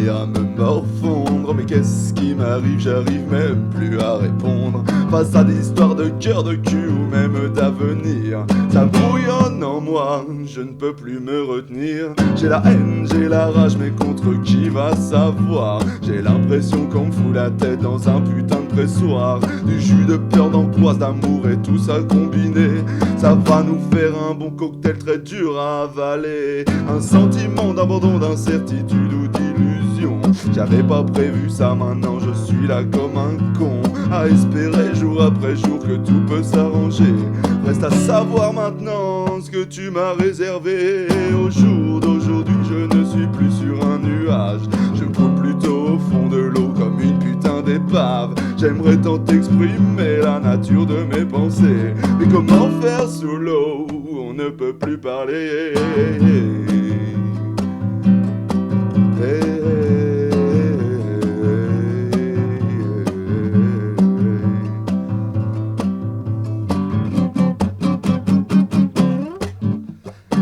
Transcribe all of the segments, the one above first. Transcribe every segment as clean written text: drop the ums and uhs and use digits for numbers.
finir à me morfondre. Mais qu'est-ce qui m'arrive, j'arrive même plus à répondre face à des histoires de cœur, de cul ou même d'avenir. Ça brouillonne en moi, je ne peux plus me retenir. J'ai la haine, j'ai la rage, mais contre qui va savoir? J'ai l'impression qu'on me fout la tête dans un putain de pressoir. Du jus de peur, d'angoisse, d'amour et tout ça combiné, ça va nous faire un bon cocktail très dur à avaler. Un sentiment d'abandon, d'incertitude ou d'illusion. J'avais pas prévu ça, maintenant je suis là comme un con, à espérer jour après jour que tout peut s'arranger. Reste à savoir maintenant ce que tu m'as réservé. Au jour d'aujourd'hui je ne suis plus sur un nuage, je coule plutôt au fond de l'eau comme une putain d'épave. J'aimerais tant exprimer la nature de mes pensées, mais comment faire sous l'eau où on ne peut plus parler?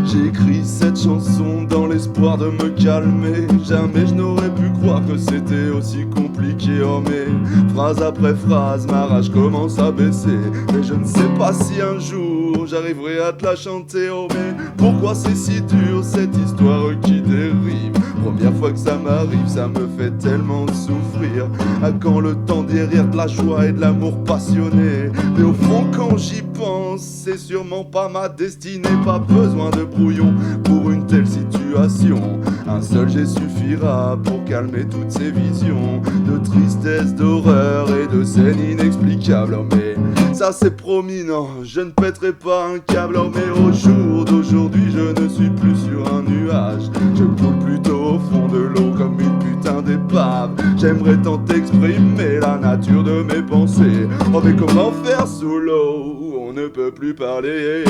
J'ai écrit cette chanson dans l'espoir de me calmer. Jamais je n'aurais pu croire que c'était aussi compliqué. Oh mais phrase après phrase, ma rage commence à baisser. Mais je ne sais pas si un jour j'arriverai à te la chanter. Oh mais pourquoi c'est si dur cette histoire qui dérive? Première fois que ça m'arrive, ça me fait tellement souffrir. À quand le temps derrière de la joie et de l'amour passionné? Mais au fond quand j'y pense, c'est sûrement pas ma destinée. Pas besoin de brouillon pour une telle situation. Un seul jet suffira pour calmer toutes ces visions de tristesse, d'horreur et de scènes inexplicables. Oh mais ça c'est promis, non, je ne pèterai pas un câble. Oh mais au jour d'aujourd'hui je ne suis plus sur un nuage, je coule plutôt au fond de l'eau comme une putain d'épave. J'aimerais tant exprimer la nature de mes pensées. Oh mais comment faire sous l'eau où on ne peut plus parler?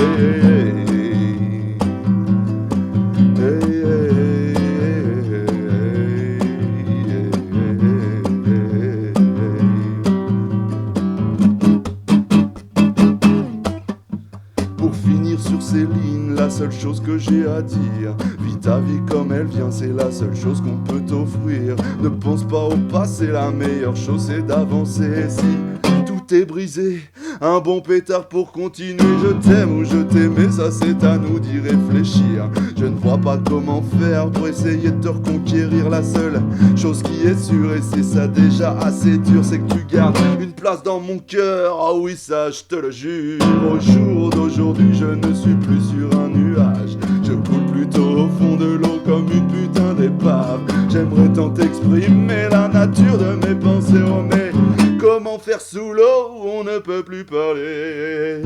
Pour finir sur ces lignes, la seule chose que j'ai à dire: vis ta vie comme elle vient, c'est la seule chose qu'on peut t'offrir. Ne pense pas au passé, la meilleure chose c'est d'avancer. Si tout est brisé, un bon pétard pour continuer. Je t'aime ou je t'aimais, ça c'est à nous d'y réfléchir. Je ne vois pas comment faire pour essayer de te reconquérir. La seule chose qui est sûre, et c'est ça déjà assez dur, c'est que tu gardes une place dans mon cœur. Ah oui ça je te le jure. Au jour d'aujourd'hui je ne suis plus sur un nuage, je coule plutôt au fond de l'eau comme une putain d'épave. J'aimerais tant exprimer la nature de mes pensées. Oh mais comment faire sous l'eau où on ne peut plus parler?